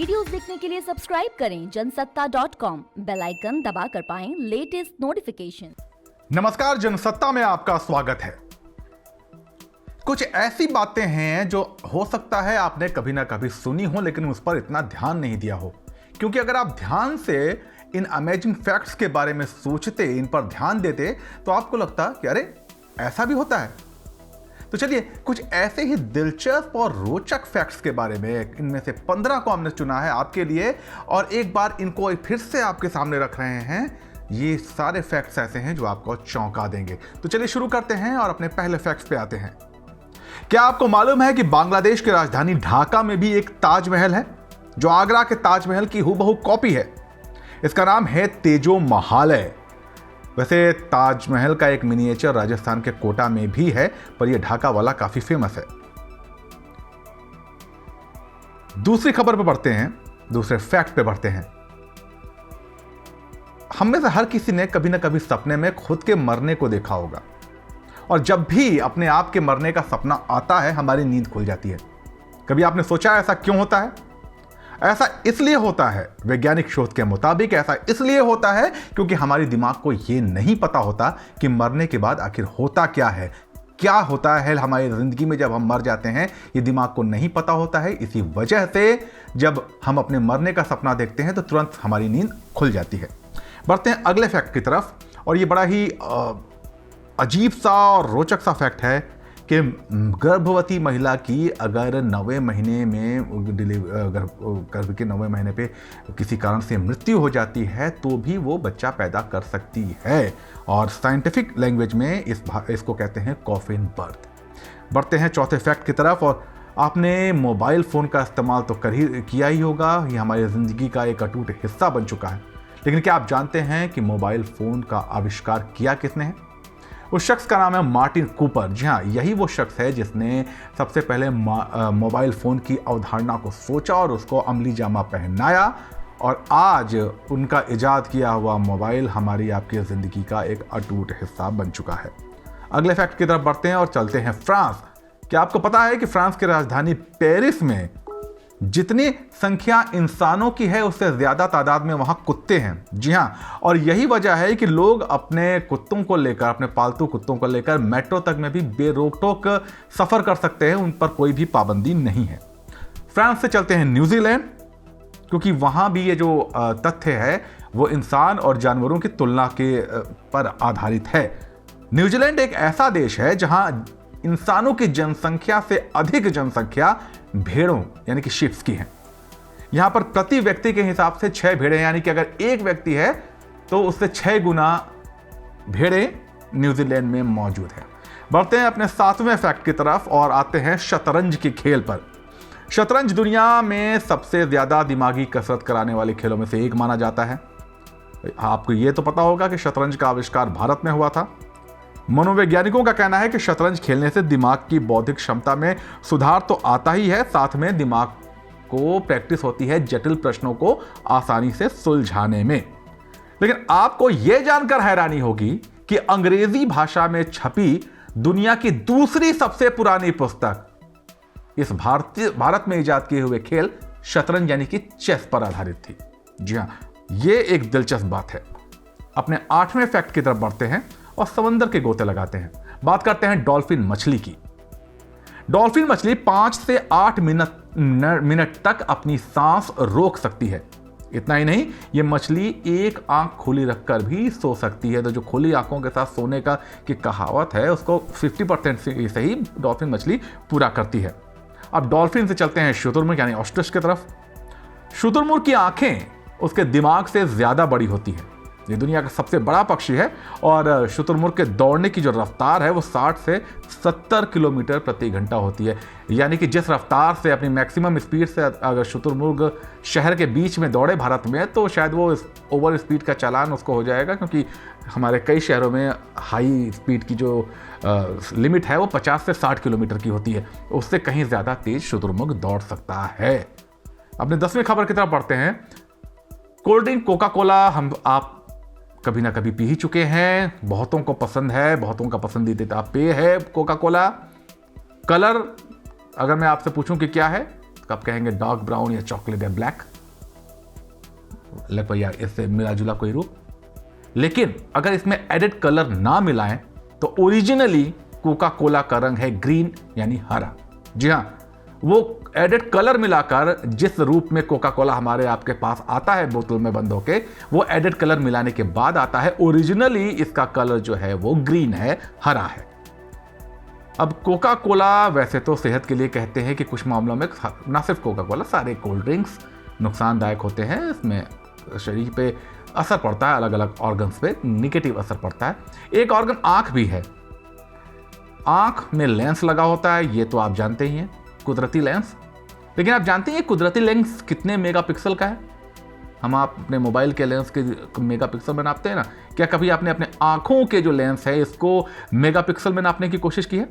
Videos देखने के लिए सब्सक्राइब करें जनसत्ता.com, बेल आइकन दबाकर पाएं लेटेस्ट नोटिफिकेशन। नमस्कार, जनसत्ता में आपका स्वागत है। कुछ ऐसी बातें हैं जो हो सकता है आपने कभी ना कभी सुनी हो, लेकिन उस पर इतना ध्यान नहीं दिया हो। क्योंकि अगर आप ध्यान से इन अमेजिंग फैक्ट्स के बारे में सोचते, इन पर ध्यान देते, तो आपको लगता कि अरे ऐसा भी होता है। तो चलिए कुछ ऐसे ही दिलचस्प और रोचक फैक्ट्स के बारे में, इनमें से 15 को हमने चुना है आपके लिए और एक बार इनको फिर से आपके सामने रख रहे हैं। ये सारे फैक्ट्स ऐसे हैं जो आपको चौंका देंगे। तो चलिए शुरू करते हैं और अपने पहले फैक्ट्स पे आते हैं। क्या आपको मालूम है कि बांग्लादेश की राजधानी ढाका में भी एक ताजमहल है जो आगरा के ताजमहल की हूबहू कॉपी है। इसका नाम है तेजो महालय। वैसे ताजमहल का एक मिनिएचर राजस्थान के कोटा में भी है, पर यह ढाका वाला काफी फेमस है। दूसरी खबर पे बढ़ते हैं, दूसरे फैक्ट पे बढ़ते हैं। हम में से हर किसी ने कभी ना कभी सपने में खुद के मरने को देखा होगा, और जब भी अपने आप के मरने का सपना आता है हमारी नींद खुल जाती है। कभी आपने सोचा ऐसा क्यों होता है? ऐसा इसलिए होता है, वैज्ञानिक शोध के मुताबिक ऐसा इसलिए होता है क्योंकि हमारी दिमाग को यह नहीं पता होता कि मरने के बाद आखिर होता क्या होता है हमारी जिंदगी में। जब हम मर जाते हैं ये दिमाग को नहीं पता होता है। इसी वजह से जब हम अपने मरने का सपना देखते हैं तो तुरंत हमारी नींद खुल जाती है। बढ़ते हैं अगले फैक्ट की तरफ, और ये बड़ा ही अजीब सा और रोचक सा फैक्ट है कि गर्भवती महिला की अगर 9वें महीने में गर्भ के 9वें महीने पे किसी कारण से मृत्यु हो जाती है तो भी वो बच्चा पैदा कर सकती है, और साइंटिफिक लैंग्वेज में इसको कहते हैं कॉफिन बर्थ। बढ़ते हैं चौथे फैक्ट की तरफ, और आपने मोबाइल फ़ोन का इस्तेमाल तो किया ही होगा। ये हमारी ज़िंदगी का एक अटूट हिस्सा बन चुका है। लेकिन क्या आप जानते हैं कि मोबाइल फ़ोन का आविष्कार किया किसने है? उस शख्स का नाम है मार्टिन कूपर। जी हाँ, यही वो शख्स है जिसने सबसे पहले मोबाइल फ़ोन की अवधारणा को सोचा और उसको अमली जामा पहनाया, और आज उनका इजाद किया हुआ मोबाइल हमारी आपकी ज़िंदगी का एक अटूट हिस्सा बन चुका है। अगले फैक्ट की तरफ बढ़ते हैं और चलते हैं फ्रांस। क्या आपको पता है कि फ्रांस की राजधानी पेरिस में जितनी संख्या इंसानों की है उससे ज्यादा तादाद में वहां कुत्ते हैं? जी हाँ, और यही वजह है कि लोग अपने कुत्तों को लेकर, अपने पालतू कुत्तों को लेकर मेट्रो तक में भी बेरोक टोक सफर कर सकते हैं, उन पर कोई भी पाबंदी नहीं है। फ्रांस से चलते हैं न्यूजीलैंड, क्योंकि वहां भी ये जो तथ्य है वो इंसान और जानवरों की तुलना के पर आधारित है। न्यूजीलैंड एक ऐसा देश है जहां इंसानों की जनसंख्या से अधिक जनसंख्या भेड़ों यानी कि शीप्स की है। यहां पर प्रति व्यक्ति के हिसाब से 6 भेड़ें, यानी कि अगर एक व्यक्ति है तो उससे 6 गुना भेड़ें न्यूजीलैंड में मौजूद है। बढ़ते हैं अपने 7वें फैक्ट की तरफ और आते हैं शतरंज के खेल पर। शतरंज दुनिया में सबसे ज्यादा दिमागी कसरत कराने वाले खेलों में से एक माना जाता है। आपको यह तो पता होगा कि शतरंज का आविष्कार भारत में हुआ था। मनोवैज्ञानिकों का कहना है कि शतरंज खेलने से दिमाग की बौद्धिक क्षमता में सुधार तो आता ही है, साथ में दिमाग को प्रैक्टिस होती है जटिल प्रश्नों को आसानी से सुलझाने में। लेकिन आपको यह जानकर हैरानी होगी कि अंग्रेजी भाषा में छपी दुनिया की दूसरी सबसे पुरानी पुस्तक इस भारत में इजाद किए हुए खेल शतरंज यानी कि चेस पर आधारित थी। जी हां, यह एक दिलचस्प बात है। अपने 8वें फैक्ट की तरफ बढ़ते हैं और समंदर के गोते लगाते हैं। बात करते हैं डॉल्फिन मछली की। डॉल्फिन मछली 5 से 8 मिनट तक अपनी सांस रोक सकती है। इतना ही नहीं, ये मछली एक आंख खुली रखकर भी सो सकती है। तो जो खुली आंखों के साथ सोने का की कहावत है उसको 50% से ही डॉल्फिन मछली पूरा करती है। अब डॉल्फिन से चलते हैं शुतुरमुर्ग यानी ऑस्ट्रिच की तरफ। शुतुरमुर्ग की आंखें उसके दिमाग से ज्यादा बड़ी होती है। ये दुनिया का सबसे बड़ा पक्षी है, और शुतुरमुर्ग के दौड़ने की जो रफ्तार है वो 60 से 70 किलोमीटर प्रति घंटा होती है। यानी कि जिस रफ्तार से, अपनी मैक्सिमम स्पीड से अगर शुतुरमुर्ग शहर के बीच में दौड़े भारत में, तो शायद वो ओवर स्पीड का चालान उसको हो जाएगा, क्योंकि हमारे कई शहरों में हाई स्पीड की जो लिमिट है वो 50 से 60 किलोमीटर की होती है। उससे कहीं ज़्यादा तेज शुतुरमुर्ग दौड़ सकता है। अपने 10वीं खबर की तरफ बढ़ते हैं। कोल्ड ड्रिंक कोका कोला आप कभी ना कभी पी ही चुके हैं। बहुतों को पसंद है, बहुतों का पसंदीदा पेय है कोका कोला। कलर अगर मैं आपसे पूछूं कि क्या है, आप कहेंगे डार्क ब्राउन या चॉकलेट या ब्लैक, लगभग या इससे मिला जुला कोई रूप। लेकिन अगर इसमें एडेड कलर ना मिलाएं तो ओरिजिनली कोका कोला का रंग है ग्रीन यानी हरा। जी हां, वो एडेड कलर मिलाकर जिस रूप में कोका कोला हमारे आपके पास आता है बोतल में बंद होके, वो एडेड कलर मिलाने के बाद आता है। ओरिजिनली इसका कलर जो है वो ग्रीन है, हरा है। अब कोका कोला वैसे तो सेहत के लिए कहते हैं कि कुछ मामलों में, ना सिर्फ कोका कोला, सारे कोल्ड ड्रिंक्स नुकसानदायक होते हैं। इसमें शरीर पे असर पड़ता है, अलग अलग ऑर्गन्स पे निगेटिव असर पड़ता है। एक ऑर्गन आंख भी है। आंख में लेंस लगा होता है, ये तो आप जानते ही हैं, कुदरती लेंस। लेकिन आप जानते हैं कुदरती लेंस कितने मेगापिक्सल का है? हम आप अपने मोबाइल के लेंस के मेगापिक्सल में नापते हैं ना, क्या कभी आपने अपने आंखों के जो लेंस है इसको मेगापिक्सल में नापने की कोशिश की है?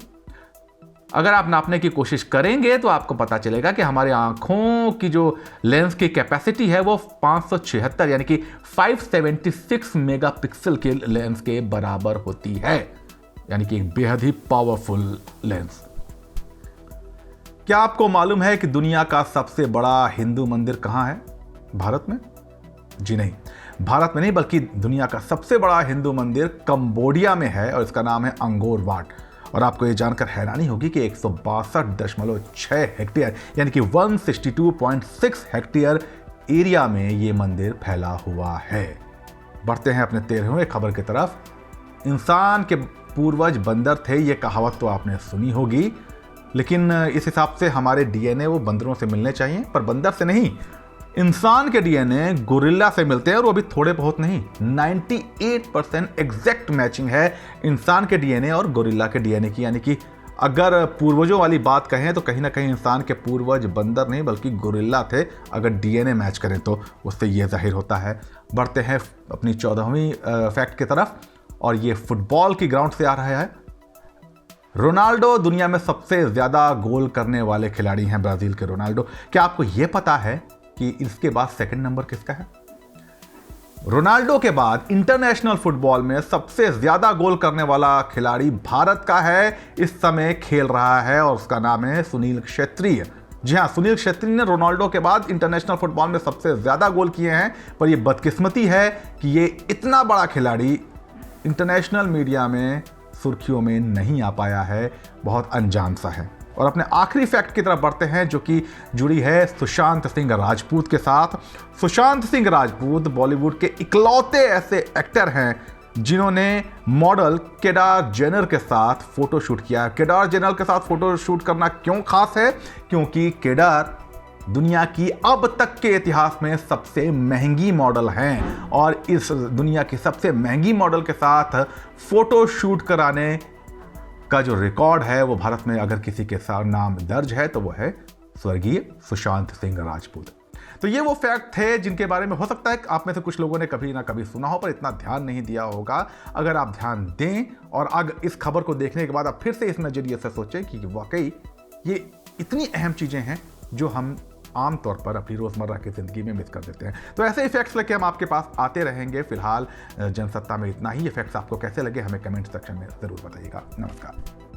अगर आप नापने की कोशिश करेंगे तो आपको पता चलेगा कि हमारी आंखों की जो लेंस की कैपेसिटी है वो 576 यानी कि 576 मेगापिक्सल के लेंस के बराबर होती है, यानी कि एक बेहद ही पावरफुल लेंस। क्या आपको मालूम है कि दुनिया का सबसे बड़ा हिंदू मंदिर कहां है? भारत में? जी नहीं, भारत में नहीं, बल्कि दुनिया का सबसे बड़ा हिंदू मंदिर कंबोडिया में है और इसका नाम है अंगोर वाट। और आपको ये जानकर हैरानी होगी कि 162.6 हेक्टेयर यानी कि 162.6 हेक्टेयर एरिया में ये मंदिर फैला हुआ है। बढ़ते हैं अपने 13वें खबर की तरफ। इंसान के पूर्वज बंदर थे, ये कहावत तो आपने सुनी होगी, लेकिन इस हिसाब से हमारे डीएनए वो बंदरों से मिलने चाहिए, पर बंदर से नहीं। इंसान के डीएनए गोरिल्ला से मिलते हैं, और वो भी थोड़े बहुत नहीं, 98% एग्जैक्ट मैचिंग है इंसान के डीएनए और गोरिल्ला के डीएनए की। यानी कि अगर पूर्वजों वाली बात कहें तो कहीं ना कहीं इंसान के पूर्वज बंदर नहीं बल्कि गोरिल्ला थे। अगर डीएनए मैच करें तो उससे ये जाहिर होता है। बढ़ते हैं अपनी 14वीं फैक्ट की तरफ, और ये फुटबॉल की ग्राउंड से आ रहा है। रोनाल्डो दुनिया में सबसे ज्यादा गोल करने वाले खिलाड़ी हैं, ब्राजील के रोनाल्डो। क्या आपको यह पता है कि इसके बाद सेकंड नंबर किसका है? रोनाल्डो के बाद इंटरनेशनल फुटबॉल में सबसे ज्यादा गोल करने वाला खिलाड़ी भारत का है, इस समय खेल रहा है, और उसका नाम है सुनील क्षेत्री। जी हां, सुनील क्षेत्री ने रोनाल्डो के बाद इंटरनेशनल फुटबॉल में सबसे ज्यादा गोल किए हैं। पर यह बदकिस्मती है कि ये इतना बड़ा खिलाड़ी इंटरनेशनल मीडिया में सुर्खियों में नहीं आ पाया है, बहुत अनजान सा है। और अपने आखिरी फैक्ट की तरफ बढ़ते हैं, जो कि जुड़ी है सुशांत सिंह राजपूत के साथ। सुशांत सिंह राजपूत बॉलीवुड के इकलौते ऐसे एक्टर हैं जिन्होंने मॉडल केडार जेनर के साथ फोटो शूट किया। केडार जेनर के साथ फोटो शूट करना क्यों खास है? क्योंकि केडार दुनिया की अब तक के इतिहास में सबसे महंगी मॉडल हैं, और इस दुनिया की सबसे महंगी मॉडल के साथ फोटो शूट कराने का जो रिकॉर्ड है वो भारत में अगर किसी के साथ नाम दर्ज है तो वो है स्वर्गीय सुशांत सिंह राजपूत। तो ये वो फैक्ट थे जिनके बारे में हो सकता है आप में से कुछ लोगों ने कभी ना कभी सुना हो, पर इतना ध्यान नहीं दिया होगा। अगर आप ध्यान दें और अगर इस खबर को देखने के बाद आप फिर से इस नजरिए से सोचें कि वाकई ये इतनी अहम चीजें हैं जो हम आमतौर पर अपनी रोजमर्रा की जिंदगी में मिस कर देते हैं। तो ऐसे इफेक्ट्स लेके हम आपके पास आते रहेंगे। फिलहाल जनसत्ता में इतना ही। इफेक्ट्स आपको कैसे लगे हमें कमेंट सेक्शन में जरूर बताइएगा। नमस्कार।